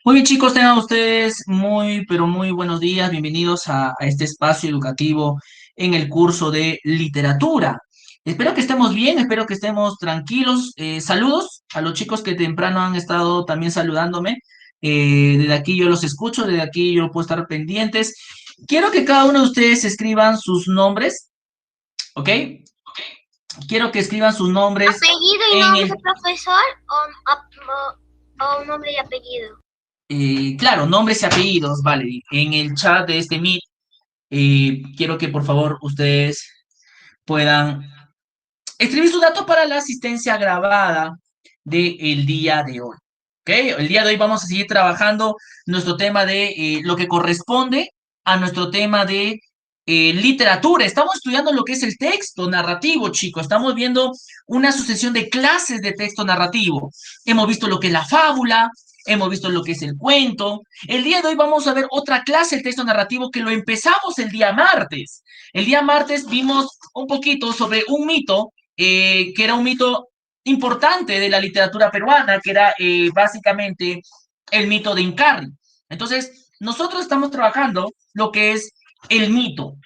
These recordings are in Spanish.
Muy bien, chicos, tengan ustedes muy, pero muy buenos días. Bienvenidos a este espacio educativo en el curso de literatura. Espero que estemos bien, espero que estemos tranquilos. Saludos a los chicos que temprano han estado también saludándome. Desde aquí yo los escucho, desde aquí yo puedo estar pendientes. Quiero que cada uno de ustedes escriban sus nombres, ¿ok? Quiero que escriban sus nombres ¿Apellido y en nombre, el profesor? ¿O nombre y apellido? claro, nombres y apellidos, vale. En el chat de este Meet, quiero que por favor ustedes puedan escribir sus datos para la asistencia grabada del día de hoy. ¿Ok? El día de hoy vamos a seguir trabajando nuestro tema de lo que corresponde a nuestro tema de literatura. Estamos estudiando lo que es el texto narrativo, chicos. Estamos viendo una sucesión de clases de texto narrativo. Hemos visto lo que es la fábula, hemos visto lo que es el cuento. El día de hoy vamos a ver otra clase del texto narrativo que lo empezamos el día martes. El día martes vimos un poquito sobre un mito que era un mito importante de la literatura peruana, que era básicamente el mito de Incarri. Entonces, nosotros estamos trabajando lo que es el mito.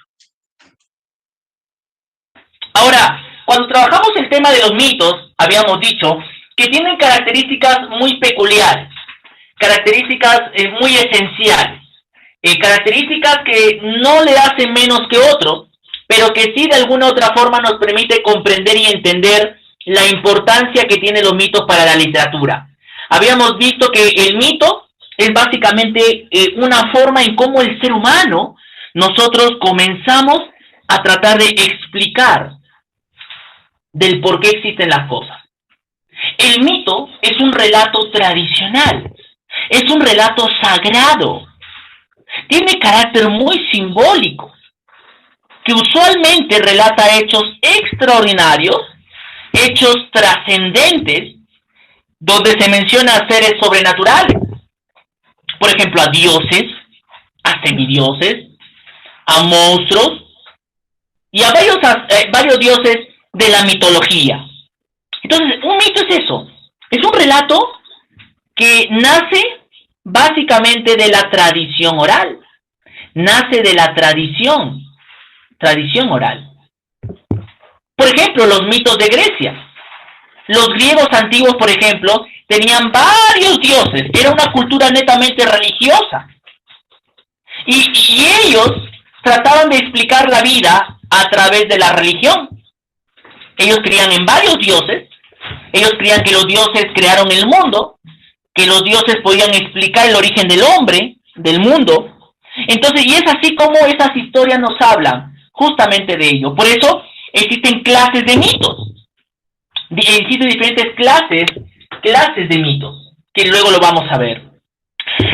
Ahora, cuando trabajamos el tema de los mitos, habíamos dicho que tienen características muy peculiares, características muy esenciales, características que no le hacen menos que otros, pero que sí de alguna otra forma nos permite comprender y entender la importancia que tienen los mitos para la literatura. Habíamos visto que el mito es básicamente una forma en cómo el ser humano, nosotros comenzamos a tratar de explicar del por qué existen las cosas. El mito es un relato tradicional, es un relato sagrado, tiene carácter muy simbólico, que usualmente relata hechos extraordinarios, hechos trascendentes, donde se menciona a seres sobrenaturales, por ejemplo a dioses, a semidioses, a monstruos y a varios dioses de la mitología. Entonces, un mito es eso, es un relato que nace básicamente de la tradición oral, nace de la tradición oral. Por ejemplo, los mitos de Grecia. Los griegos antiguos, por ejemplo, tenían varios dioses, era una cultura netamente religiosa. Y ellos trataban de explicar la vida a través de la religión. Ellos creían en varios dioses, ellos creían que los dioses crearon el mundo, que los dioses podían explicar el origen del hombre, del mundo. Entonces, y es así como esas historias nos hablan justamente de ello. Por eso existen clases de mitos, existen diferentes clases de mitos, que luego lo vamos a ver.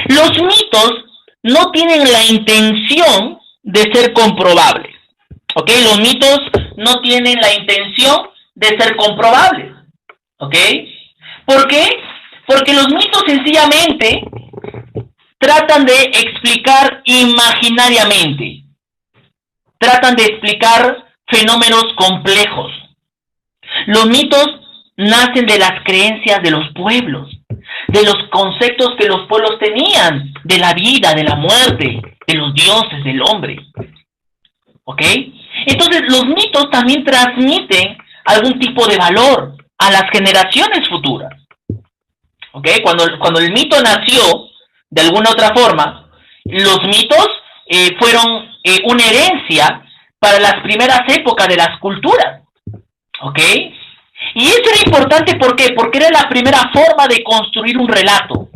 Los mitos no tienen la intención de ser comprobables, ¿ok? Los mitos no tienen la intención de ser comprobables, ¿ok? ¿Por qué? Porque los mitos sencillamente tratan de explicar imaginariamente, tratan de explicar fenómenos complejos. Los mitos nacen de las creencias de los pueblos, de los conceptos que los pueblos tenían de la vida, de la muerte, de los dioses, del hombre. ¿Ok? Entonces los mitos también transmiten algún tipo de valor a las generaciones futuras. ¿Ok? Cuando el mito nació, de alguna otra forma, los mitos fueron una herencia para las primeras épocas de las culturas. ¿Ok? Y eso era importante, ¿por qué? Porque era la primera forma de construir un relato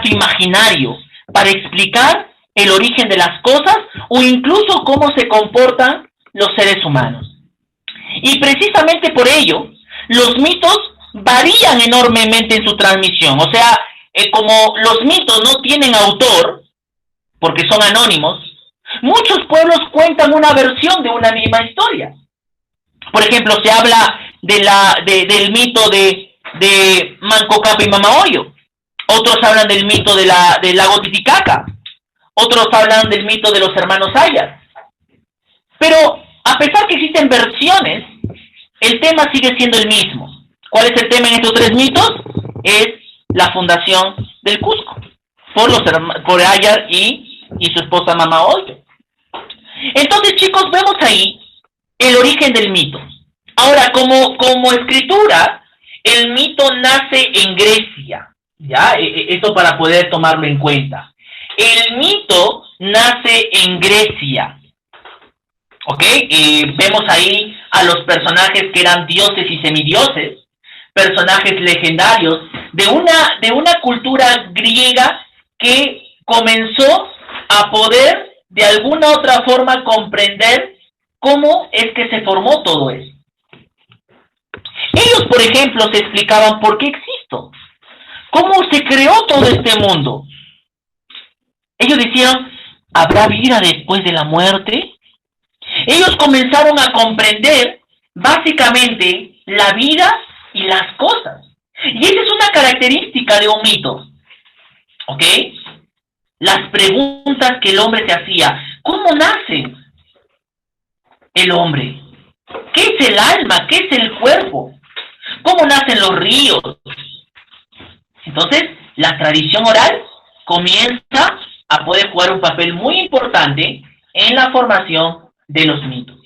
imaginario, para explicar el origen de las cosas o incluso cómo se comportan los seres humanos. Y precisamente por ello, los mitos varían enormemente en su transmisión. O sea, como los mitos no tienen autor, porque son anónimos, muchos pueblos cuentan una versión de una misma historia. Por ejemplo, se habla del mito de Manco Cápac y Mamahoyo. Otros hablan del mito del lago Titicaca. Otros hablan del mito de los hermanos Ayas. Pero a pesar que existen versiones, el tema sigue siendo el mismo. ¿Cuál es el tema en estos tres mitos? Es la fundación del Cusco. por Ayar y su esposa Mama Ollo. Entonces, chicos, vemos ahí el origen del mito. Ahora, como escritura, el mito nace en Grecia, ¿ya? Esto para poder tomarlo en cuenta. El mito nace en Grecia, ¿ok? Vemos ahí a los personajes que eran dioses y semidioses, personajes legendarios de una cultura griega que comenzó a poder de alguna otra forma comprender cómo es que se formó todo eso. Ellos, por ejemplo, se explicaban por qué existo, cómo se creó todo este mundo. Ellos decían, ¿habrá vida después de la muerte? Ellos comenzaron a comprender básicamente la vida y las cosas. Y esa es una característica de un mito, ¿ok? Las preguntas que el hombre se hacía. ¿Cómo nace el hombre? ¿Qué es el alma? ¿Qué es el cuerpo? ¿Cómo nacen los ríos? Entonces, la tradición oral comienza a poder jugar un papel muy importante en la formación de los mitos.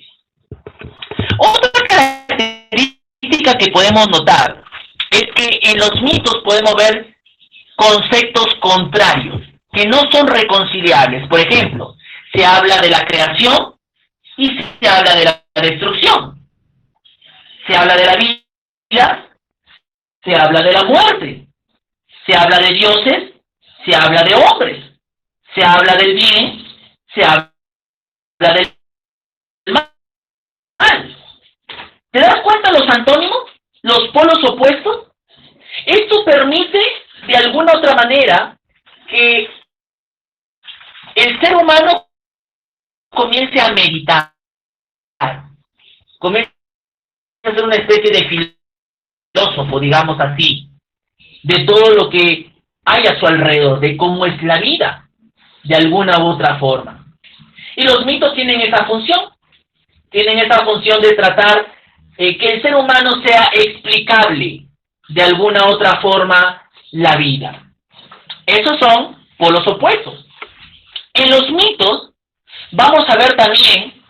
Otra característica que podemos notar es que en los mitos podemos ver conceptos contrarios que no son reconciliables. Por ejemplo, se habla de la creación y se habla de la destrucción. Se habla de la vida, se habla de la muerte. Se habla de dioses, se habla de hombres. Se habla del bien, se habla del mal. ¿Te das cuenta los antónimos? Los polos opuestos. Esto permite, de alguna otra manera, que el ser humano comience a meditar, comience a ser una especie de filósofo, digamos así, de todo lo que hay a su alrededor, de cómo es la vida, de alguna u otra forma. Y los mitos tienen esa función de tratar que el ser humano sea explicable de alguna u otra forma la vida. Esos son polos opuestos. En los mitos vamos a ver también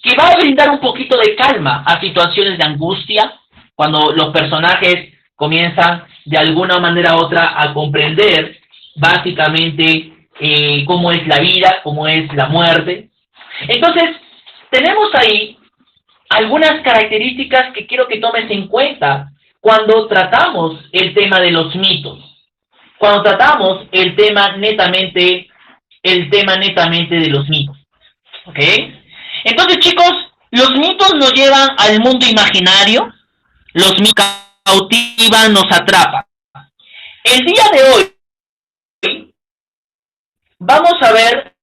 que va a brindar un poquito de calma a situaciones de angustia, cuando los personajes comienzan de alguna manera u otra a comprender básicamente cómo es la vida, cómo es la muerte. Entonces, tenemos ahí algunas características que quiero que tomes en cuenta cuando tratamos el tema de los mitos, cuando tratamos el tema netamente de los mitos, ¿ok? Entonces, chicos, los mitos nos llevan al mundo imaginario, los mitos cautivan, nos atrapan. El día de hoy vamos a ver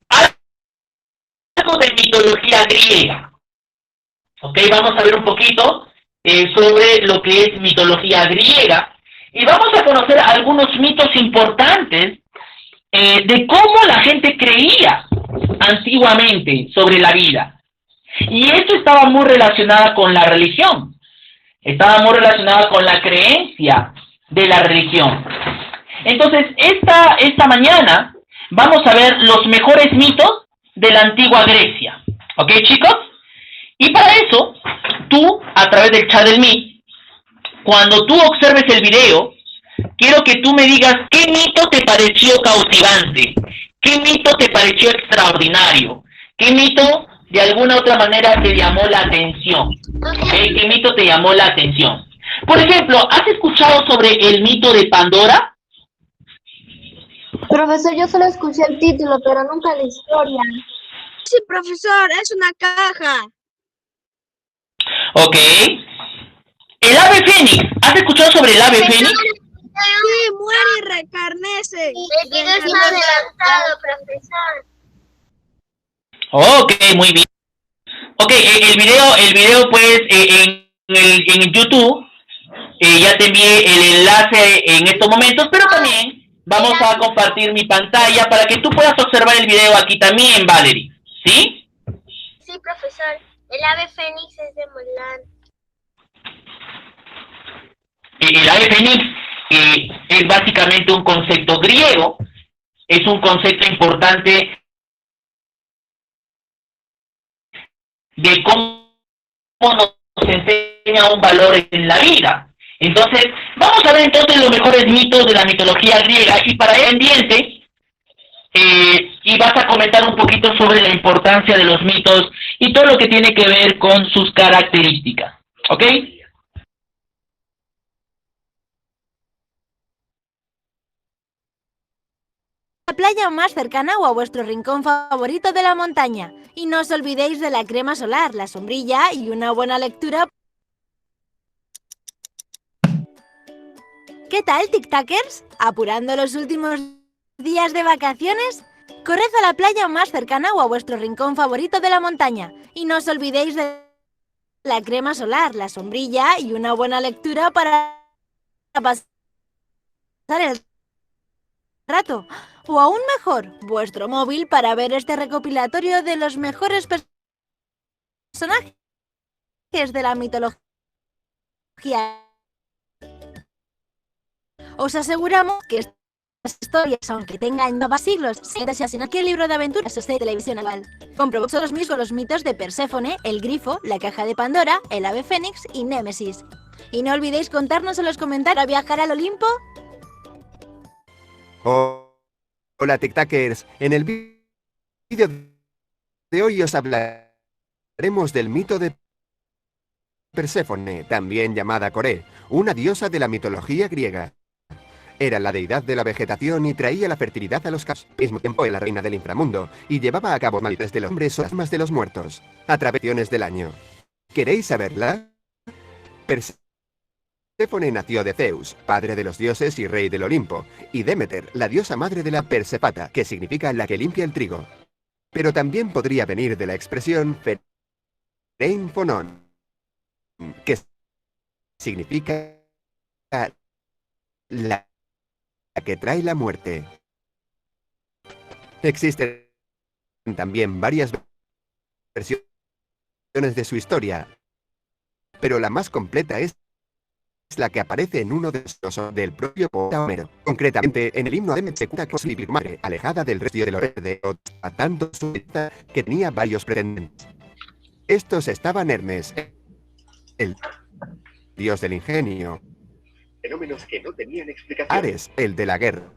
algo de mitología griega, ¿ok? Vamos a ver un poquito sobre lo que es mitología griega y vamos a conocer algunos mitos importantes de cómo la gente creía antiguamente sobre la vida. Y esto estaba muy relacionada con la religión, estaba muy relacionada con la creencia de la religión. Entonces, esta mañana vamos a ver los mejores mitos de la antigua Grecia. ¿Ok, chicos? Y para eso, tú, a través del chat del Meet, cuando tú observes el video, quiero que tú me digas qué mito te pareció cautivante, qué mito te pareció extraordinario, qué mito de alguna otra manera te llamó la atención, ¿okay? ¿Qué mito te llamó la atención? Por ejemplo, ¿has escuchado sobre el mito de Pandora? Profesor, yo solo escuché el título, pero nunca la historia. Sí, profesor, es una caja. Ok. El ave fénix, ¿has escuchado sobre el ave fénix? Sí, muere y recarnece. El video está adelantado, profesor. Ok, muy bien. Ok, el video pues en YouTube, ya te envié el enlace en estos momentos, pero también vamos a compartir mi pantalla para que tú puedas observar el video aquí también, Valerie, ¿sí? Sí, profesor. El ave fénix es de Mulan. El ave fénix es básicamente un concepto griego, es un concepto importante de cómo nos enseña un valor en la vida. Entonces, vamos a ver entonces los mejores mitos de la mitología griega, y para ello pendiente, y vas a comentar un poquito sobre la importancia de los mitos y todo lo que tiene que ver con sus características, ¿ok? La playa más cercana o a vuestro rincón favorito de la montaña. Y no os olvidéis de la crema solar, la sombrilla y una buena lectura. ¿Qué tal, tic-tackers? ¿Apurando los últimos días de vacaciones? Corred a la playa más cercana o a vuestro rincón favorito de la montaña. Y no os olvidéis de la crema solar, la sombrilla y una buena lectura para pasar el rato. O aún mejor, vuestro móvil para ver este recopilatorio de los mejores personajes de la mitología. Os aseguramos que estas historias, aunque tengan nuevos siglos, se en aquel libro de aventuras de televisión actual. Comprobad vosotros mismos los mitos de Perséfone, el grifo, la caja de Pandora, el ave fénix y Némesis. Y no olvidéis contarnos en los comentarios a viajar al Olimpo. Hola, tic-tackers. En el vídeo de hoy os hablaremos del mito de Perséfone, también llamada Coré, una diosa de la mitología griega. Era la deidad de la vegetación y traía la fertilidad a los campos. Al mismo tiempo era la reina del inframundo y llevaba a cabo maldades de los hombres o las almas de los muertos a través del año. ¿Queréis saberla? Perséfone nació de Zeus, padre de los dioses y rey del Olimpo, y Demeter, la diosa madre de la Persefata, que significa la que limpia el trigo. Pero también podría venir de la expresión Ferein Phonon, que significa la que trae la muerte. Existen también varias versiones de su historia, pero la más completa es la que aparece en uno de los del propio poeta Homero. Concretamente, en el himno a Demeter se cura que su madre, alejada del resto de los de a tanto su belleza que tenía varios pretendientes. Estos estaban Hermes, el dios del ingenio; fenómenos que no tenían explicación; Ares, el de la guerra;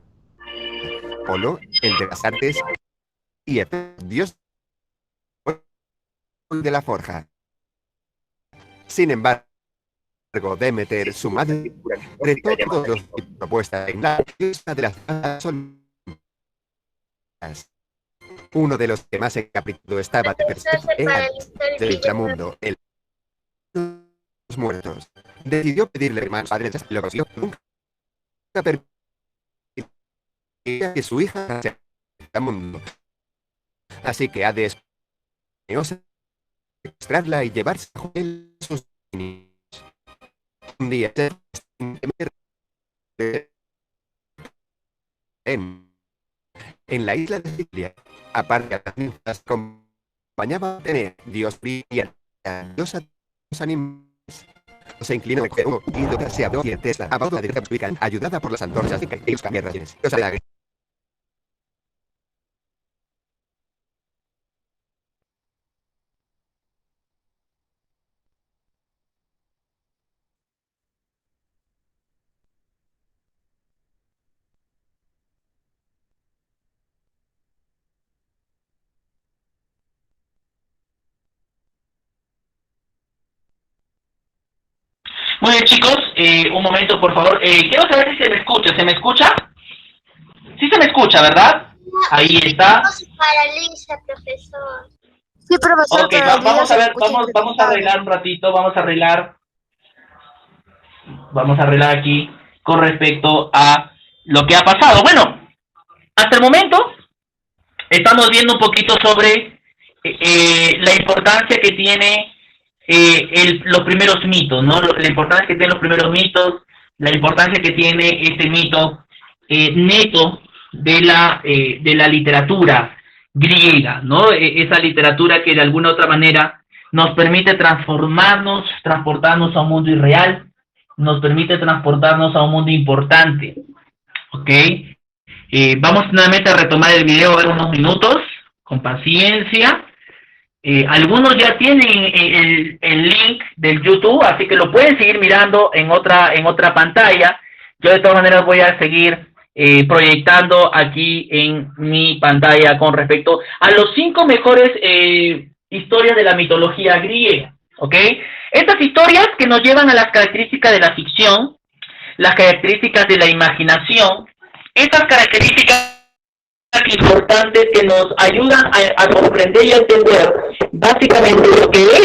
Apolo, el de las artes; y Hefesto, dios de la forja. Sin embargo, Demeter, su madre, retó todos los propuestas en la diosa de las olímpicas. Uno de los que más encaprichado estaba de Perséfone era del inframundo, el de los muertos. Decidió pedirle más padre de lo consiguió. Nunca permitía que su hija se inframundo. Así que Hades planeó secuestrarla y llevarse a él sus niños. Un día, en la isla de Sicilia, aparte de las ninfas, acompañaba a Atenea, dios brillante, diosa de los animales. Se inclinó el juego y se abrió y Tesla, a bordo de la directa ayudada por las antorchas y los camiones. Muy bien, chicos, un momento, por favor. Quiero saber si se me escucha. ¿Se me escucha? Sí se me escucha, ¿verdad? Ahí está. No se paraliza, profesor. Sí, profesor. Ok, vamos a ver, vamos a arreglar un ratito, vamos a arreglar aquí con respecto a lo que ha pasado. Bueno, hasta el momento estamos viendo un poquito sobre la importancia que tiene los primeros mitos, ¿no? La importancia que tienen los primeros mitos, la importancia que tiene este mito neto de la literatura griega, ¿no? Esa literatura que de alguna otra manera nos permite transformarnos, transportarnos a un mundo irreal, nos permite transportarnos a un mundo importante, ¿ok? Vamos nuevamente a retomar el video, a ver unos minutos, con paciencia. Algunos ya tienen el link del YouTube, así que lo pueden seguir mirando en otra pantalla. Yo de todas maneras voy a seguir proyectando aquí en mi pantalla con respecto a los 5 mejores historias de la mitología griega, ¿ok? Estas historias que nos llevan a las características de la ficción, las características de la imaginación, estas características importantes que nos ayudan a comprender y a entender básicamente lo que es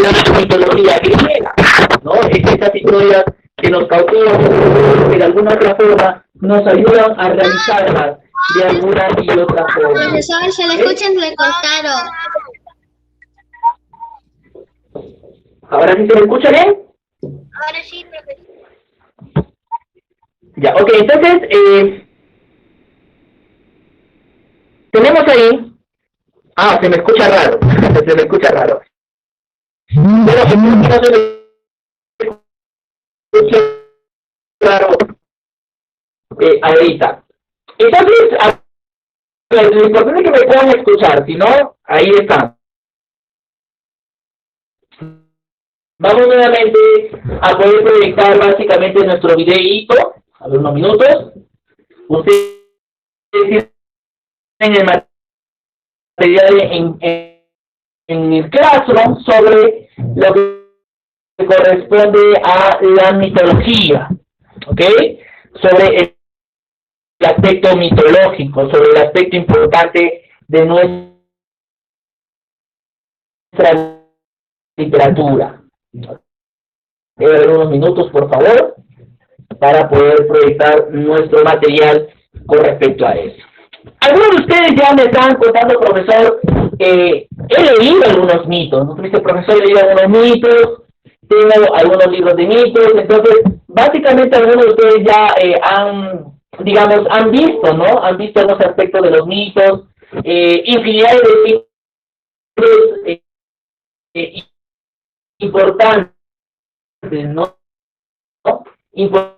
la mitología griega, ¿no? Estas historias que nos cautivan, que de alguna otra forma nos ayudan a realizarlas de alguna y otra forma. Profesor, se le escucha entrecortado. ¿Ahora sí se me escucha bien? Ahora sí, profesor. Ya, ok, entonces, tenemos ahí, se me escucha raro, se me escucha raro. Pero no se me escucha raro ahorita. Entonces, lo importante es que me puedan escuchar, si no, ahí está. Vamos nuevamente a poder proyectar básicamente nuestro videíto, a ver unos minutos. Ustedes tienen el material en el Classroom sobre lo que corresponde a la mitología, ¿ok? Sobre el aspecto mitológico, sobre el aspecto importante de nuestra literatura. Voy a ver unos minutos, por favor, para poder proyectar nuestro material con respecto a eso. Algunos de ustedes ya me estaban contando, profesor, he leído algunos mitos, ¿no? Dice, profesor, he leído algunos mitos, tengo algunos libros de mitos, entonces, básicamente algunos de ustedes ya han visto, ¿no? Han visto algunos aspectos de los mitos, infinidad de libros importantes, ¿no? Importantes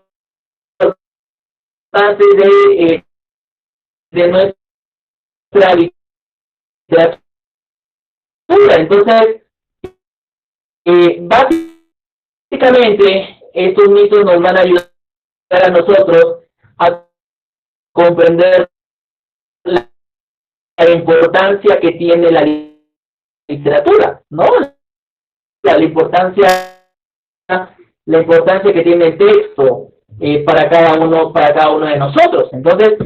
de nuestra literatura. Entonces, básicamente, estos mitos nos van a ayudar a nosotros a comprender la importancia que tiene la literatura, ¿no? La importancia que tiene el texto para cada uno de nosotros. Entonces,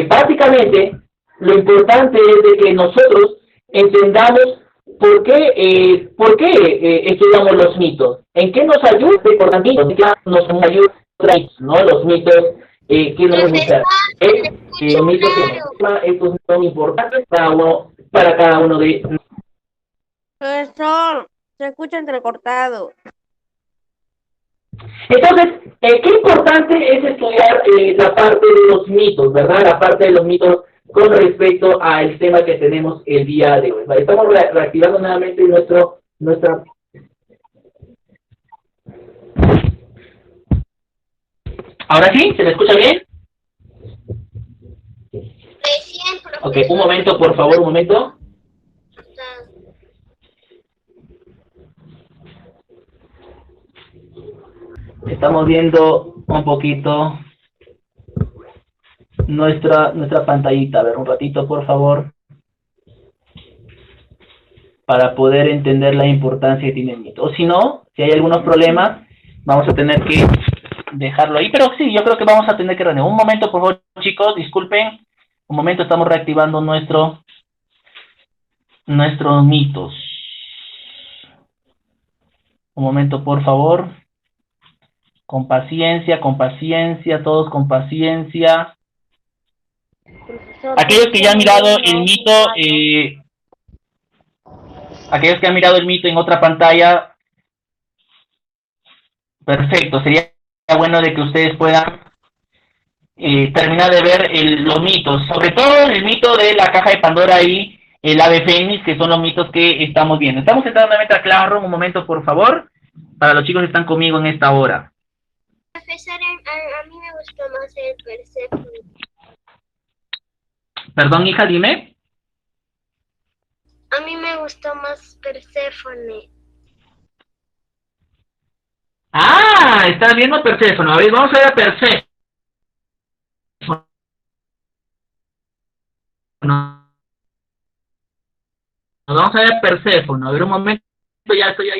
básicamente, lo importante es de que nosotros entendamos por qué estudiamos los mitos, en qué nos ayuda, importantísimo, en qué nos ayuda, ¿no? Los mitos que nos gustan. Mitos estos son importantes para cada uno de nosotros. Profesor, se escucha entrecortado. Entonces, qué importante es estudiar la parte de los mitos, ¿verdad? La parte de los mitos con respecto al tema que tenemos el día de hoy. ¿Vale? Estamos reactivando nuevamente nuestra... ¿Ahora sí? ¿Se me escucha bien? Recién, profesor. Ok, un momento, por favor, un momento. Estamos viendo un poquito nuestra pantallita. A ver, un ratito, por favor, para poder entender la importancia que tiene el mito. O si no, si hay algunos problemas, vamos a tener que dejarlo ahí. Pero sí, yo creo que vamos a tener que reunir. Un momento, por favor, chicos, disculpen. Un momento, estamos reactivando nuestros mitos. Un momento, por favor. Con paciencia, todos con paciencia. Aquellos que ya han mirado el mito, aquellos que han mirado el mito en otra pantalla, perfecto, sería bueno de que ustedes puedan terminar de ver los mitos, sobre todo el mito de la caja de Pandora y el ave fénix, que son los mitos que estamos viendo. Estamos entrando nuevamente a Classroom, un momento, por favor, para los chicos que están conmigo en esta hora. Profesor, a mí me gustó más el Perséfone. Perdón, hija, dime. A mí me gustó más Perséfone. Ah, estás viendo Perséfone. A ver, vamos a ver a Perséfone. Vamos a ver a Perséfone. A ver un momento, ya estoy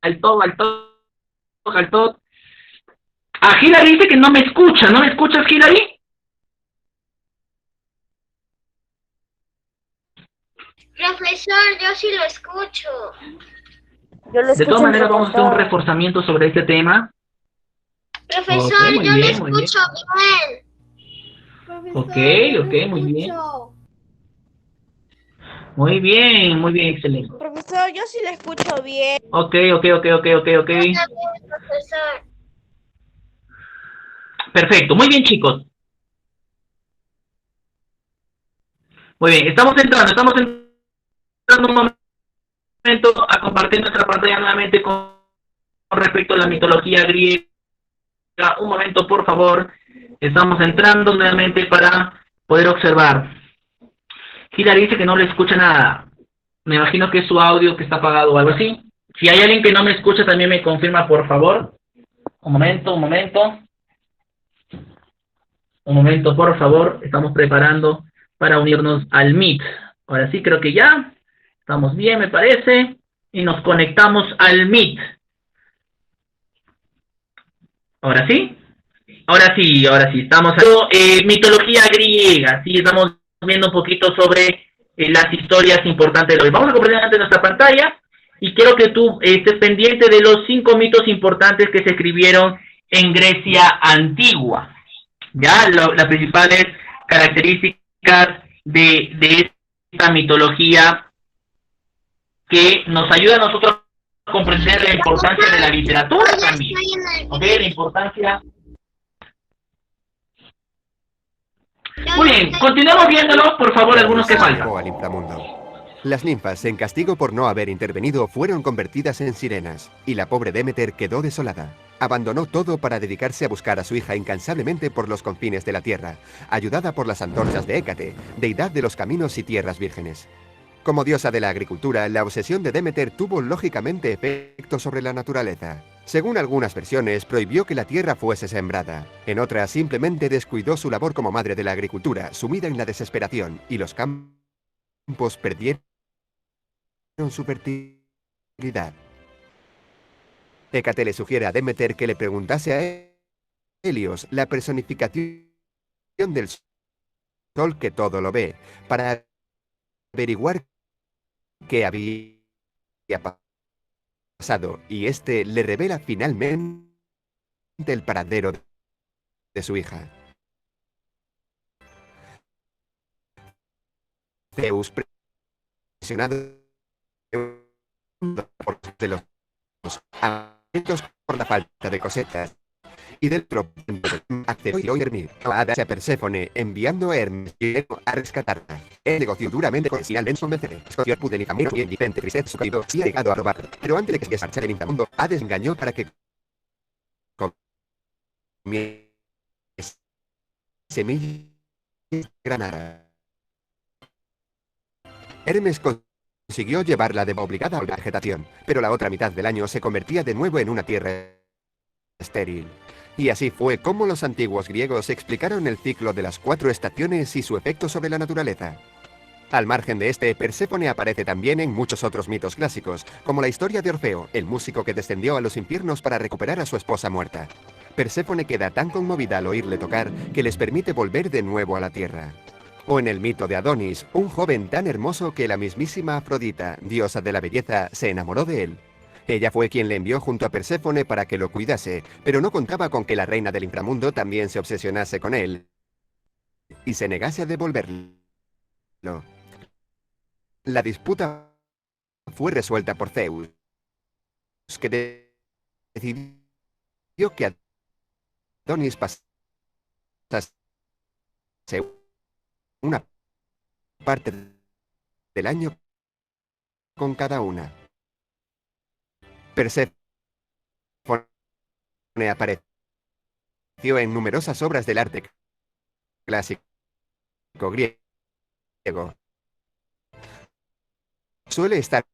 al todo. Ah, Hilary dice que no me escucha. ¿No me escuchas, Hilary? Profesor, yo sí lo escucho. Yo lo De escucho todas maneras, vamos a hacer un entrecortado. reforzamiento sobre este tema. Profesor, Ok, muy yo lo bien, muy bien. escucho bien. Ok, ok, muy bien. Muy bien, excelente. Profesor, yo sí lo escucho bien. Ok. Yo también, profesor. Perfecto, muy bien, chicos. Muy bien, estamos entrando un momento a compartir nuestra pantalla nuevamente con respecto a la mitología griega. Un momento, por favor. Estamos entrando nuevamente para poder observar. Hilary dice que no le escucha nada. Me imagino que es su audio que está apagado o algo así. Si hay alguien que no me escucha, también me confirma, por favor. Un momento. Un momento, por favor. Estamos preparando para unirnos al Meet. Ahora sí, creo que ya. Estamos bien, me parece. Y nos conectamos al Meet. Ahora sí. Ahora sí. Estamos haciendo mitología griega. Sí, estamos viendo un poquito sobre las historias importantes de hoy. Vamos a compartir ante nuestra pantalla. Y quiero que tú estés pendiente de los 5 mitos importantes que se escribieron en Grecia antigua. Ya, las principales características de esta mitología que nos ayuda a nosotros a comprender la importancia de la literatura Yo ya también. estoy en el ¿Ok? video. La importancia. Yo Muy ya bien, estoy- continuemos viéndolo, por favor, algunos que Se faltan. escapó al inframundo. Las ninfas, en castigo por no haber intervenido, fueron convertidas en sirenas, y la pobre Demeter quedó desolada. Abandonó todo para dedicarse a buscar a su hija incansablemente por los confines de la tierra, ayudada por las antorchas de Hécate, deidad de los caminos y tierras vírgenes. Como diosa de la agricultura, la obsesión de Demeter tuvo lógicamente efecto sobre la naturaleza. Según algunas versiones, prohibió que la tierra fuese sembrada. En otras, simplemente descuidó su labor como madre de la agricultura, sumida en la desesperación, y los campos perdieron su fertilidad. Hécate le sugiere a Demeter que le preguntase a Helios, la personificación del sol que todo lo ve, para averiguar qué había pasado, y este le revela finalmente el paradero de su hija. Zeus, presionado de los hambrientos por la falta de cosetas, y del propio accedió a dormir a Hades y a Perséfone, enviando a Hermes a rescatarla. Él negoció duramente con Sial en convencerle. Escogió el Puden y Camino y el Vicente Tristet su caído y ha llegado a robar. Pero antes de que se marchara el inframundo, Hades engañó para que comiese semillas granada. Hermes consiguió llevarla de obligada a la vegetación, pero la otra mitad del año se convertía de nuevo en una tierra estéril. Y así fue como los antiguos griegos explicaron el ciclo de las 4 estaciones y su efecto sobre la naturaleza. Al margen de este, Perséfone aparece también en muchos otros mitos clásicos, como la historia de Orfeo, el músico que descendió a los infiernos para recuperar a su esposa muerta. Perséfone queda tan conmovida al oírle tocar que les permite volver de nuevo a la tierra. O en el mito de Adonis, un joven tan hermoso que la mismísima Afrodita, diosa de la belleza, se enamoró de él. Ella fue quien le envió junto a Perséfone para que lo cuidase, pero no contaba con que la reina del inframundo también se obsesionase con él y se negase a devolverlo. La disputa fue resuelta por Zeus, que decidió que Adonis pasase una parte del año con cada una. Perséfone apareció en numerosas obras del arte clásico griego. Suele estar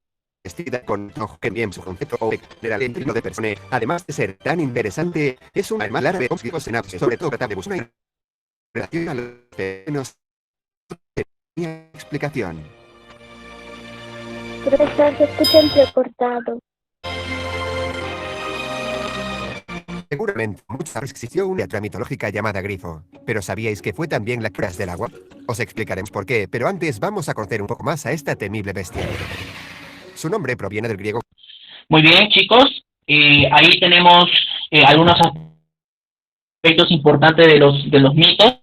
vestida con ojo que bien su concepto o general en de persona. Además de ser tan interesante, es una hermana larga de ópticos en ápice. Sobre todo trata de buscar una relación a los que nos tenía explicación. Profesor, se escucha entrecortado. Seguramente muchas veces existió una criatura mitológica llamada Grifo, pero ¿sabíais que fue también la criatura del agua? Os explicaremos por qué, pero antes vamos a conocer un poco más a esta temible bestia. Su nombre proviene del griego. Muy bien, chicos. Ahí tenemos algunos aspectos importantes de los mitos.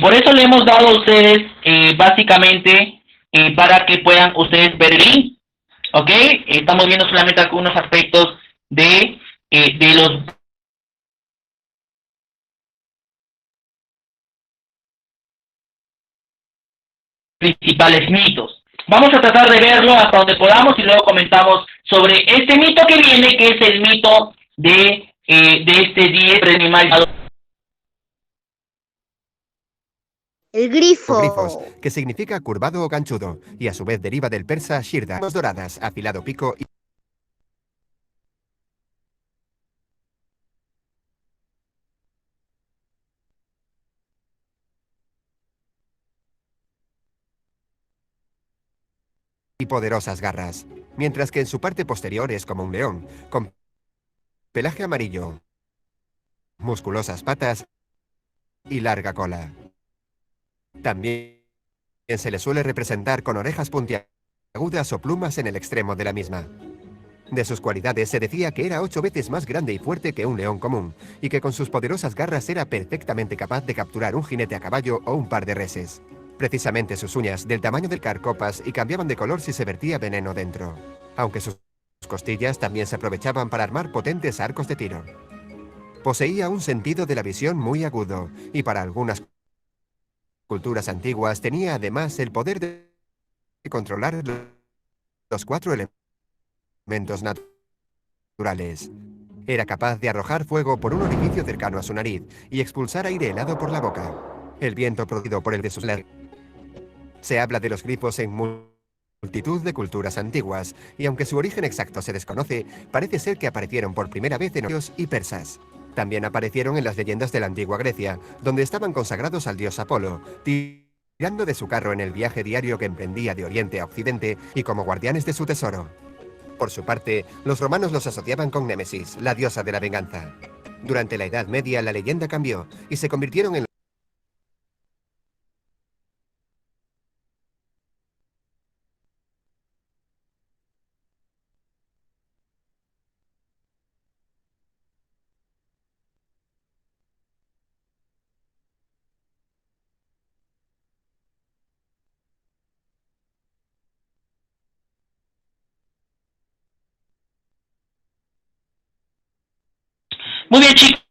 Por eso le hemos dado a ustedes, básicamente, para que puedan ustedes ver el link. ¿Ok? Estamos viendo solamente algunos aspectos de los principales mitos. Vamos a tratar de verlo hasta donde podamos y luego comentamos sobre este mito que viene, que es el mito de este 10 animal llamado El grifo. Grifos, que significa curvado o ganchudo, y a su vez deriva del persa shirda, manos doradas, afilado pico y poderosas garras, mientras que en su parte posterior es como un león, con pelaje amarillo, musculosas patas y larga cola. También se le suele representar con orejas puntiagudas o plumas en el extremo de la misma. De sus cualidades se decía que era 8 veces más grande y fuerte que un león común, y que con sus poderosas garras era perfectamente capaz de capturar un jinete a caballo o un par de reses. Precisamente sus uñas, del tamaño del carcopas, y cambiaban de color si se vertía veneno dentro. Aunque sus costillas también se aprovechaban para armar potentes arcos de tiro. Poseía un sentido de la visión muy agudo, y para algunas culturas antiguas tenía además el poder de controlar los 4 elementos naturales. Era capaz de arrojar fuego por un orificio cercano a su nariz y expulsar aire helado por la boca. El viento producido por el de sus labios. Se habla de los grifos en multitud de culturas antiguas, y aunque su origen exacto se desconoce, parece ser que aparecieron por primera vez en griegos y persas. También aparecieron en las leyendas de la antigua Grecia, donde estaban consagrados al dios Apolo, tirando de su carro en el viaje diario que emprendía de oriente a occidente y como guardianes de su tesoro. Por su parte, los romanos los asociaban con Némesis, la diosa de la venganza. Durante la Edad Media la leyenda cambió y se convirtieron en Muy bien, chicos,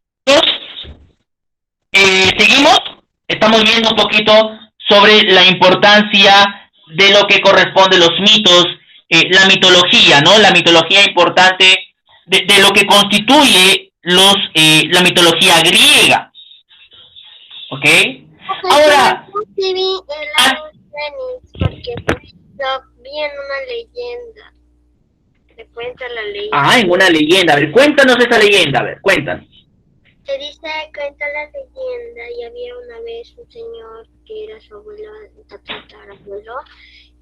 seguimos. Estamos viendo un poquito sobre la importancia de lo que corresponde a los mitos, la mitología, ¿no? La mitología importante de lo que constituye la mitología griega. ¿Ok? Ahora, Sí vi el lago Fénix porque pues, lo vi en una leyenda. Te cuenta la leyenda. en una leyenda. A ver, cuéntanos esa leyenda, a ver, cuéntanos. Se dice, cuenta la leyenda, y había una vez un señor que era su abuelo, tatarabuelo,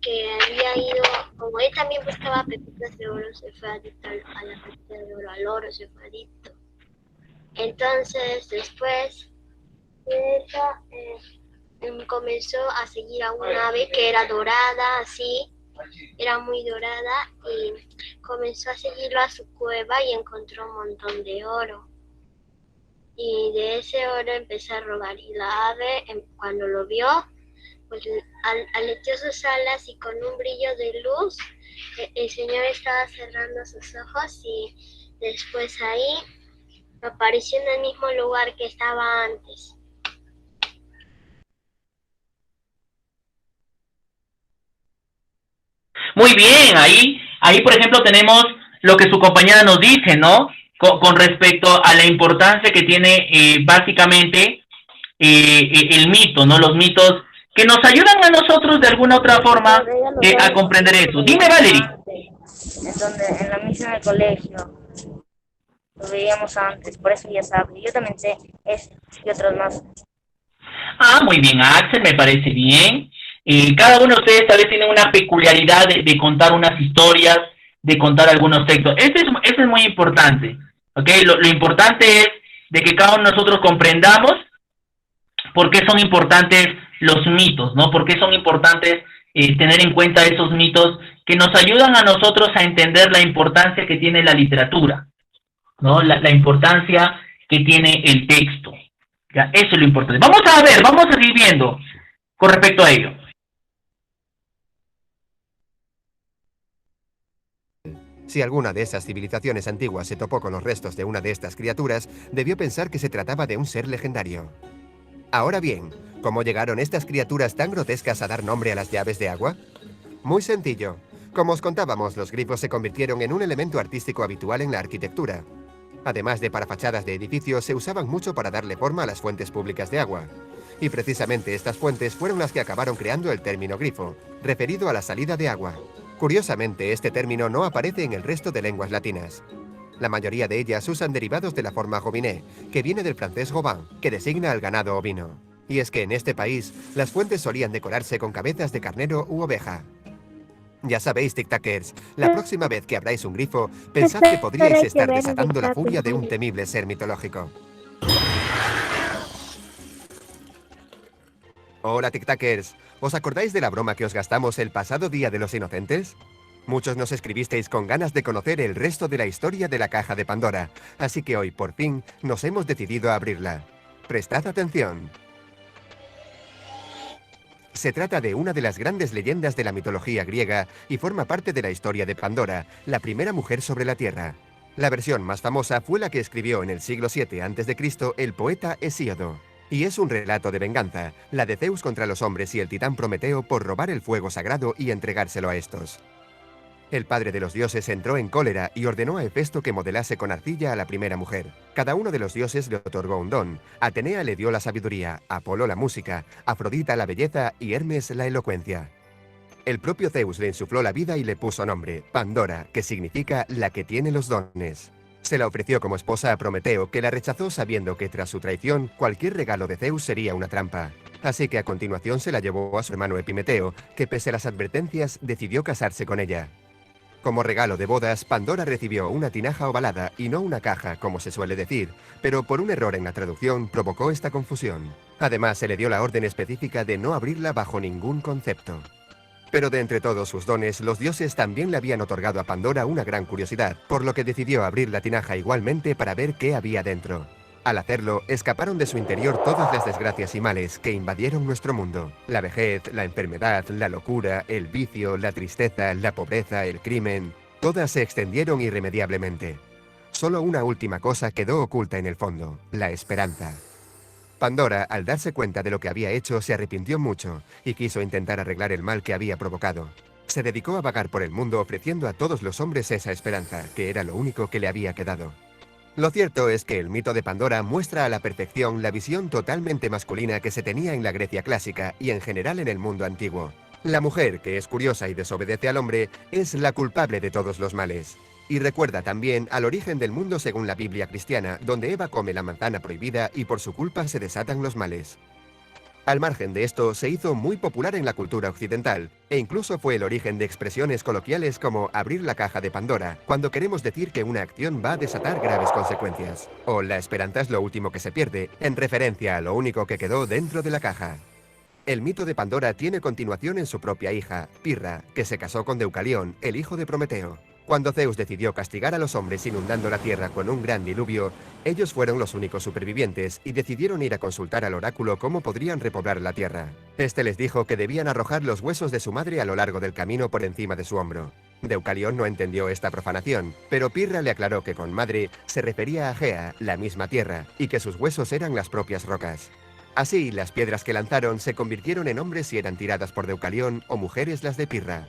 que había ido, como él también buscaba pepitas de oro, se fue adicto a la pepita de oro, al oro se fue adicto. Entonces, después de eso, comenzó a seguir a una ave que era dorada, así, era muy dorada, y comenzó a seguirlo a su cueva y encontró un montón de oro. Y de ese oro empezó a robar, y la ave, cuando lo vio, pues aleteó sus alas, y con un brillo de luz, el señor estaba cerrando sus ojos, y después ahí apareció en el mismo lugar que estaba antes. Muy bien, ahí por ejemplo tenemos lo que su compañera nos dice, ¿no? con respecto a la importancia que tiene básicamente el mito, ¿no? Los mitos que nos ayudan a nosotros de alguna otra forma a comprender eso. Dime, Valerie. En la misa del colegio, lo veíamos antes, por eso ya sabes. Yo también sé ese y otros más. Ah, muy bien, Axel, me parece bien. Cada uno de ustedes tal vez tiene una peculiaridad de contar unas historias, de contar algunos textos. Eso es muy importante, ¿ok? Lo importante es de que cada uno de nosotros comprendamos por qué son importantes los mitos, ¿no? Por qué son importantes tener en cuenta esos mitos que nos ayudan a nosotros a entender la importancia que tiene la literatura, ¿no? La importancia que tiene el texto. ¿Ya? Eso es lo importante. Vamos a seguir viendo con respecto a ello. Si alguna de esas civilizaciones antiguas se topó con los restos de una de estas criaturas, debió pensar que se trataba de un ser legendario. Ahora bien, ¿cómo llegaron estas criaturas tan grotescas a dar nombre a las llaves de agua? Muy sencillo. Como os contábamos, los grifos se convirtieron en un elemento artístico habitual en la arquitectura. Además de para fachadas de edificios, se usaban mucho para darle forma a las fuentes públicas de agua. Y precisamente estas fuentes fueron las que acabaron creando el término grifo, referido a la salida de agua. Curiosamente, este término no aparece en el resto de lenguas latinas. La mayoría de ellas usan derivados de la forma gobiné, que viene del francés gobin, que designa al ganado ovino. Y es que en este país, las fuentes solían decorarse con cabezas de carnero u oveja. Ya sabéis, tic-tackers, la próxima vez que abráis un grifo, pensad que podríais estar desatando la furia de un temible ser mitológico. Hola, tic-tackers. ¿Os acordáis de la broma que os gastamos el pasado Día de los Inocentes? Muchos nos escribisteis con ganas de conocer el resto de la historia de la caja de Pandora, así que hoy, por fin, nos hemos decidido a abrirla. Prestad atención. Se trata de una de las grandes leyendas de la mitología griega y forma parte de la historia de Pandora, la primera mujer sobre la Tierra. La versión más famosa fue la que escribió en el siglo VII a.C. el poeta Hesíodo. Y es un relato de venganza, la de Zeus contra los hombres y el titán Prometeo por robar el fuego sagrado y entregárselo a estos. El padre de los dioses entró en cólera y ordenó a Hefesto que modelase con arcilla a la primera mujer. Cada uno de los dioses le otorgó un don. Atenea le dio la sabiduría, Apolo la música, Afrodita la belleza y Hermes la elocuencia. El propio Zeus le insufló la vida y le puso nombre, Pandora, que significa la que tiene los dones. Se la ofreció como esposa a Prometeo, que la rechazó sabiendo que tras su traición cualquier regalo de Zeus sería una trampa. Así que a continuación se la llevó a su hermano Epimeteo, que pese a las advertencias decidió casarse con ella. Como regalo de bodas, Pandora recibió una tinaja ovalada y no una caja, como se suele decir, pero por un error en la traducción provocó esta confusión. Además, se le dio la orden específica de no abrirla bajo ningún concepto. Pero de entre todos sus dones, los dioses también le habían otorgado a Pandora una gran curiosidad, por lo que decidió abrir la tinaja igualmente para ver qué había dentro. Al hacerlo, escaparon de su interior todas las desgracias y males que invadieron nuestro mundo. La vejez, la enfermedad, la locura, el vicio, la tristeza, la pobreza, el crimen... Todas se extendieron irremediablemente. Solo una última cosa quedó oculta en el fondo, la esperanza. Pandora, al darse cuenta de lo que había hecho, se arrepintió mucho y quiso intentar arreglar el mal que había provocado. Se dedicó a vagar por el mundo ofreciendo a todos los hombres esa esperanza, que era lo único que le había quedado. Lo cierto es que el mito de Pandora muestra a la perfección la visión totalmente masculina que se tenía en la Grecia clásica y en general en el mundo antiguo. La mujer, que es curiosa y desobedece al hombre, es la culpable de todos los males. Y recuerda también al origen del mundo según la Biblia cristiana, donde Eva come la manzana prohibida y por su culpa se desatan los males. Al margen de esto, se hizo muy popular en la cultura occidental, e incluso fue el origen de expresiones coloquiales como abrir la caja de Pandora, cuando queremos decir que una acción va a desatar graves consecuencias. O la esperanza es lo último que se pierde, en referencia a lo único que quedó dentro de la caja. El mito de Pandora tiene continuación en su propia hija, Pirra, que se casó con Deucalión, el hijo de Prometeo. Cuando Zeus decidió castigar a los hombres inundando la tierra con un gran diluvio, ellos fueron los únicos supervivientes y decidieron ir a consultar al oráculo cómo podrían repoblar la tierra. Este les dijo que debían arrojar los huesos de su madre a lo largo del camino por encima de su hombro. Deucalión no entendió esta profanación, pero Pirra le aclaró que con madre se refería a Gea, la misma tierra, y que sus huesos eran las propias rocas. Así, las piedras que lanzaron se convirtieron en hombres si eran tiradas por Deucalión o mujeres las de Pirra.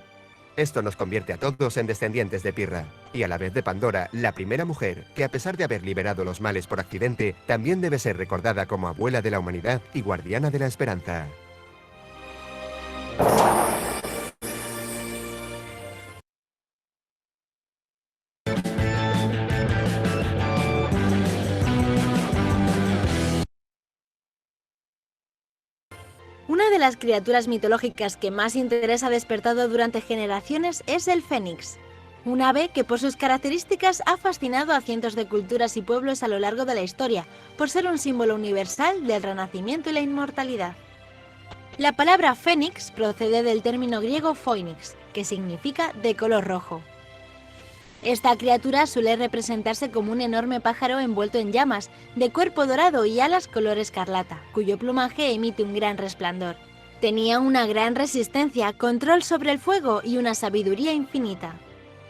Esto nos convierte a todos en descendientes de Pirra. y a la vez de Pandora, la primera mujer que, a pesar de haber liberado los males por accidente, también debe ser recordada como abuela de la humanidad y guardiana de la esperanza. Una de las criaturas mitológicas que más interés ha despertado durante generaciones es el fénix, un ave que por sus características ha fascinado a cientos de culturas y pueblos a lo largo de la historia, por ser un símbolo universal del renacimiento y la inmortalidad. La palabra fénix procede del término griego phoenix, que significa de color rojo. Esta criatura suele representarse como un enorme pájaro envuelto en llamas, de cuerpo dorado y alas color escarlata, cuyo plumaje emite un gran resplandor. Tenía una gran resistencia, control sobre el fuego y una sabiduría infinita.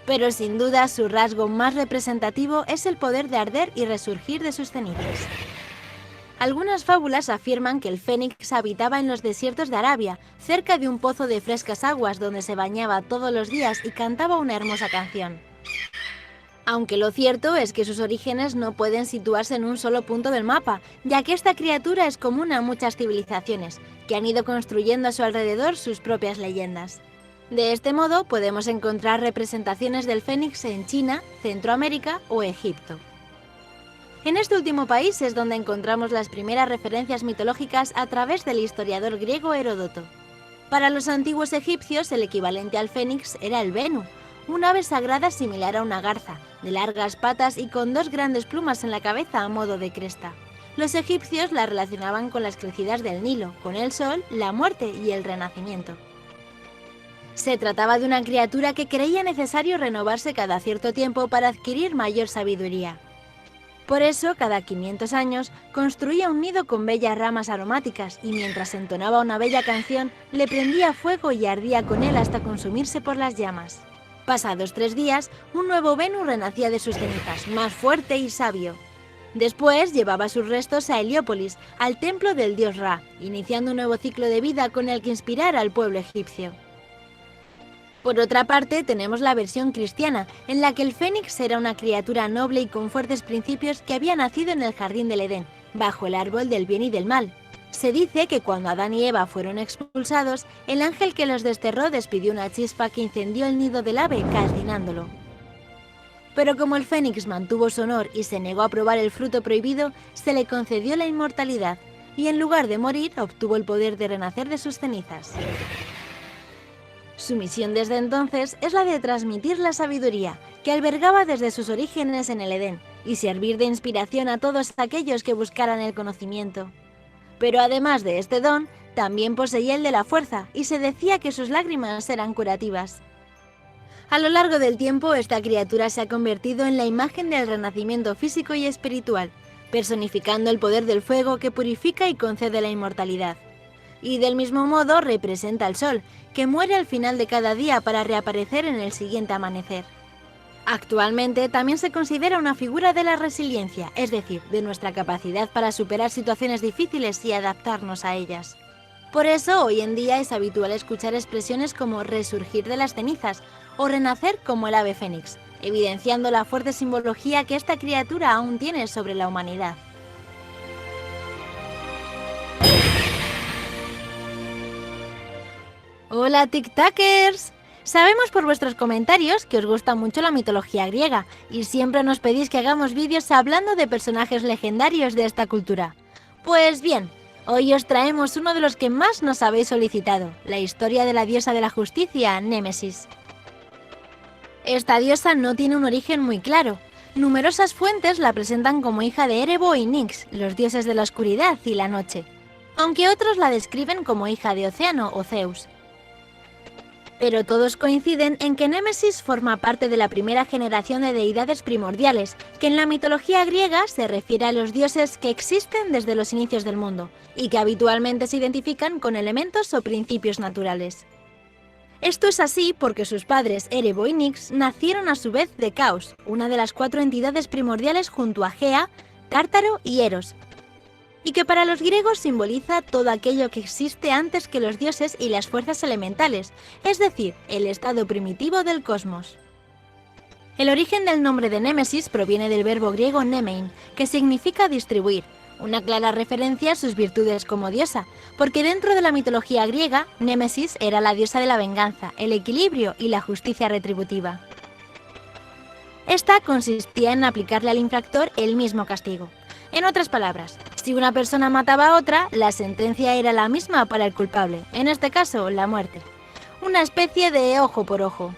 Pero sin duda su rasgo más representativo es el poder de arder y resurgir de sus cenizas. Algunas fábulas afirman que el fénix habitaba en los desiertos de Arabia, cerca de un pozo de frescas aguas donde se bañaba todos los días y cantaba una hermosa canción. Aunque lo cierto es que sus orígenes no pueden situarse en un solo punto del mapa, ya que esta criatura es común a muchas civilizaciones, que han ido construyendo a su alrededor sus propias leyendas. De este modo podemos encontrar representaciones del fénix en China, Centroamérica o Egipto. En este último país es donde encontramos las primeras referencias mitológicas a través del historiador griego Heródoto. Para los antiguos egipcios el equivalente al fénix era el venu, un ave sagrada similar a una garza, de largas patas y con dos grandes plumas en la cabeza a modo de cresta. Los egipcios la relacionaban con las crecidas del Nilo, con el sol, la muerte y el renacimiento. Se trataba de una criatura que creía necesario renovarse cada cierto tiempo para adquirir mayor sabiduría. Por eso, cada 500 años, construía un nido con bellas ramas aromáticas y mientras entonaba una bella canción, le prendía fuego y ardía con él hasta consumirse por las llamas. Pasados 3 días, un nuevo Venus renacía de sus cenizas, más fuerte y sabio. Después llevaba sus restos a Heliópolis, al templo del dios Ra, iniciando un nuevo ciclo de vida con el que inspirar al pueblo egipcio. Por otra parte, tenemos la versión cristiana, en la que el fénix era una criatura noble y con fuertes principios que había nacido en el jardín del Edén, bajo el árbol del bien y del mal. Se dice que cuando Adán y Eva fueron expulsados, el ángel que los desterró despidió una chispa que incendió el nido del ave, calcinándolo. Pero como el fénix mantuvo su honor y se negó a probar el fruto prohibido, se le concedió la inmortalidad, y en lugar de morir, obtuvo el poder de renacer de sus cenizas. Su misión desde entonces es la de transmitir la sabiduría, que albergaba desde sus orígenes en el Edén, y servir de inspiración a todos aquellos que buscaran el conocimiento. Pero además de este don, también poseía el de la fuerza, y se decía que sus lágrimas eran curativas. A lo largo del tiempo, esta criatura se ha convertido en la imagen del renacimiento físico y espiritual, personificando el poder del fuego que purifica y concede la inmortalidad. Y del mismo modo representa al sol, que muere al final de cada día para reaparecer en el siguiente amanecer. Actualmente también se considera una figura de la resiliencia, es decir, de nuestra capacidad para superar situaciones difíciles y adaptarnos a ellas. Por eso, hoy en día es habitual escuchar expresiones como resurgir de las cenizas o renacer como el ave fénix, evidenciando la fuerte simbología que esta criatura aún tiene sobre la humanidad. ¡Hola, TikTokers! Sabemos por vuestros comentarios que os gusta mucho la mitología griega y siempre nos pedís que hagamos vídeos hablando de personajes legendarios de esta cultura. Pues bien, hoy os traemos uno de los que más nos habéis solicitado, la historia de la diosa de la justicia, Némesis. Esta diosa no tiene un origen muy claro. Numerosas fuentes la presentan como hija de Erebo y Nix, los dioses de la oscuridad y la noche, aunque otros la describen como hija de Océano o Zeus. Pero todos coinciden en que Némesis forma parte de la primera generación de deidades primordiales, que en la mitología griega se refiere a los dioses que existen desde los inicios del mundo, y que habitualmente se identifican con elementos o principios naturales. Esto es así porque sus padres Erebo y Nix nacieron a su vez de Caos, una de las 4 entidades primordiales junto a Gea, Tártaro y Eros, y que para los griegos simboliza todo aquello que existe antes que los dioses y las fuerzas elementales, es decir, el estado primitivo del cosmos. El origen del nombre de Némesis proviene del verbo griego nemein, que significa distribuir, una clara referencia a sus virtudes como diosa, porque dentro de la mitología griega, Némesis era la diosa de la venganza, el equilibrio y la justicia retributiva. Esta consistía en aplicarle al infractor el mismo castigo. En otras palabras, si una persona mataba a otra, la sentencia era la misma para el culpable, en este caso, la muerte. Una especie de ojo por ojo.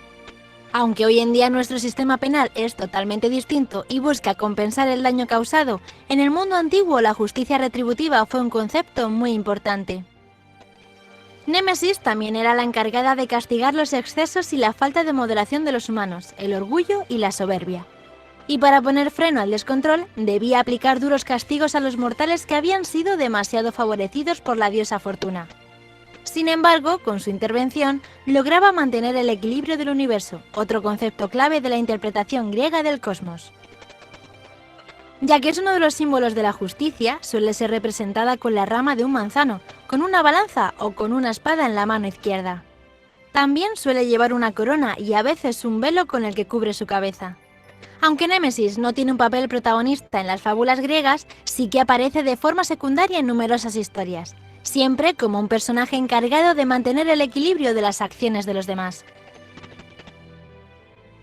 Aunque hoy en día nuestro sistema penal es totalmente distinto y busca compensar el daño causado, en el mundo antiguo la justicia retributiva fue un concepto muy importante. Némesis también era la encargada de castigar los excesos y la falta de moderación de los humanos, el orgullo y la soberbia. Y para poner freno al descontrol, debía aplicar duros castigos a los mortales que habían sido demasiado favorecidos por la diosa Fortuna. Sin embargo, con su intervención, lograba mantener el equilibrio del universo, otro concepto clave de la interpretación griega del cosmos. Ya que es uno de los símbolos de la justicia, suele ser representada con la rama de un manzano, con una balanza o con una espada en la mano izquierda. También suele llevar una corona y a veces un velo con el que cubre su cabeza. Aunque Némesis no tiene un papel protagonista en las fábulas griegas, sí que aparece de forma secundaria en numerosas historias, siempre como un personaje encargado de mantener el equilibrio de las acciones de los demás.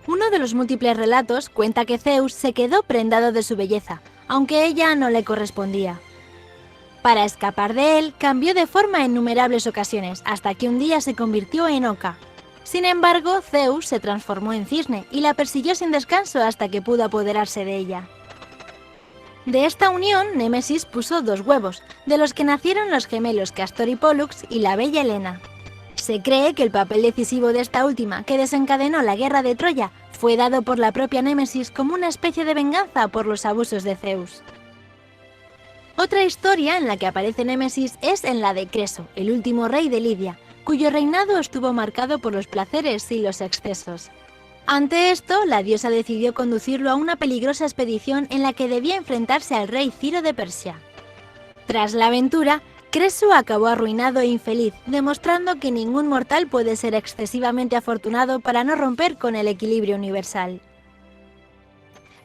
Uno de los múltiples relatos cuenta que Zeus se quedó prendado de su belleza, aunque ella no le correspondía. Para escapar de él, cambió de forma en innumerables ocasiones, hasta que un día se convirtió en oca. Sin embargo, Zeus se transformó en cisne y la persiguió sin descanso hasta que pudo apoderarse de ella. De esta unión, Némesis puso 2 huevos, de los que nacieron los gemelos Castor y Pólux y la bella Helena. Se cree que el papel decisivo de esta última, que desencadenó la guerra de Troya, fue dado por la propia Némesis como una especie de venganza por los abusos de Zeus. Otra historia en la que aparece Némesis es en la de Creso, el último rey de Lidia, cuyo reinado estuvo marcado por los placeres y los excesos. Ante esto, la diosa decidió conducirlo a una peligrosa expedición en la que debía enfrentarse al rey Ciro de Persia. Tras la aventura, Creso acabó arruinado e infeliz, demostrando que ningún mortal puede ser excesivamente afortunado para no romper con el equilibrio universal.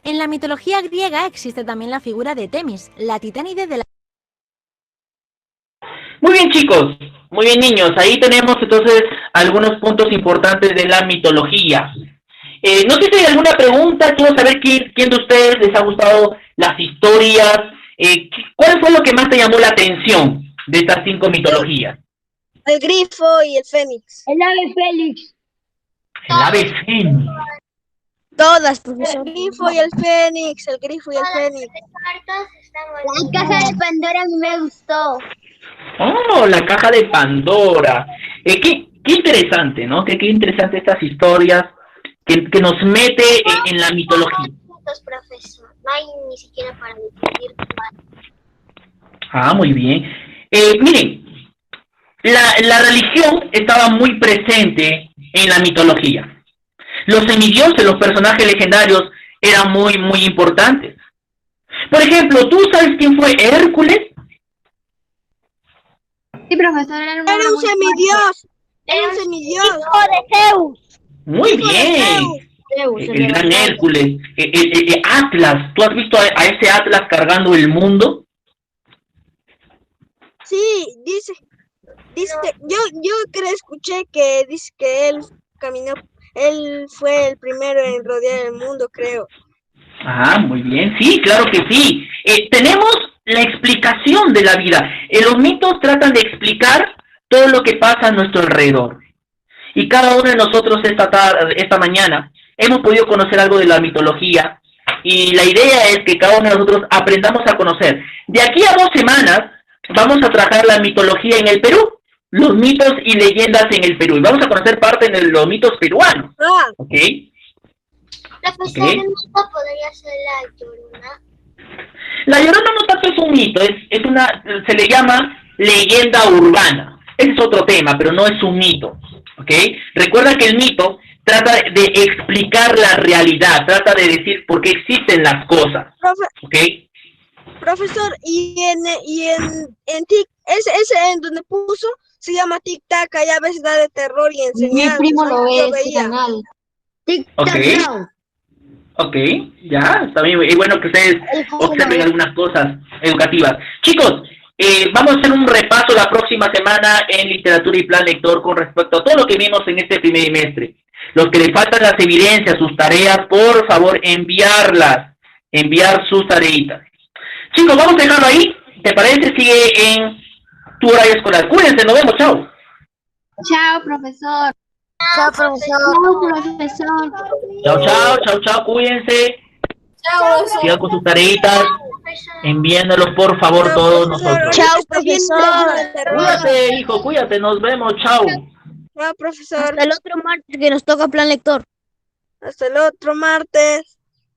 En la mitología griega existe también la figura de Temis, la titánide de la... Muy bien, chicos, muy bien, niños, ahí tenemos entonces algunos puntos importantes de la mitología. No sé si hay alguna pregunta, quiero saber quién de ustedes les ha gustado las historias, ¿cuál fue lo que más te llamó la atención de estas 5 mitologías? El grifo y el fénix. El ave Félix. El ave fénix. Todas, profesor. El grifo y el fénix, el grifo y el fénix. La caja de Pandora a mí me gustó. Oh, la caja de Pandora. Qué interesante, ¿no? Qué interesante estas historias que nos mete en la mitología. Profesor, no hay ni siquiera para decidir cuál. Ah, muy bien. Miren, la religión estaba muy presente en la mitología. Los semidioses, los personajes legendarios, eran muy importantes. Por ejemplo, ¿tú sabes quién fue Hércules? Sí, profesor, era un semidios. Era un semidios. Hijo de Zeus. Muy bien. El gran Hércules. Atlas. ¿Tú has visto a ese Atlas cargando el mundo? Sí, dice yo escuché que dice que él fue el primero en rodear el mundo, creo. Ah, muy bien, sí, claro que sí. Tenemos la explicación de la vida. Los mitos tratan de explicar todo lo que pasa a nuestro alrededor. Y cada uno de nosotros esta mañana hemos podido conocer algo de la mitología. Y la idea es que cada uno de nosotros aprendamos a conocer. De aquí a 2 semanas vamos a trabajar la mitología en el Perú. Los mitos y leyendas en el Perú. Y vamos a conocer parte de los mitos peruanos. ¿Ok? Profesor, ¿el mito podría ser la Llorona? La Llorona no tanto es un mito, se le llama leyenda urbana. Ese es otro tema, pero no es un mito. ¿Ok? Recuerda que el mito trata de explicar la realidad, trata de decir por qué existen las cosas. ¿Ok? Profesor, y en TIC, ese en donde puso, se llama Tic Tac, y a veces da de terror y enseñanza. Mi primo lo ve, ese canal. Tic Tac. Ok. Ok, ya, está bien. Y bueno que ustedes observen algunas cosas educativas. Chicos, vamos a hacer un repaso la próxima semana en literatura y plan lector con respecto a todo lo que vimos en este primer trimestre. Los que les faltan las evidencias, sus tareas, por favor, enviar sus tareitas. Chicos, vamos a dejarlo ahí. ¿Te parece? Sigue en tu horario escolar. Cuídense, nos vemos, chao. Chao, profesor. Chao, profesor. Chao, profesor. Chao, cuídense. Sigan con sus tareitas, enviándolos por favor Chao, todos profesor. nosotros. Chao, profesor. Cuídate, hijo, cuídate, nos vemos, chao. Chao, profesor. Hasta el otro martes que nos toca plan lector. Hasta el otro martes.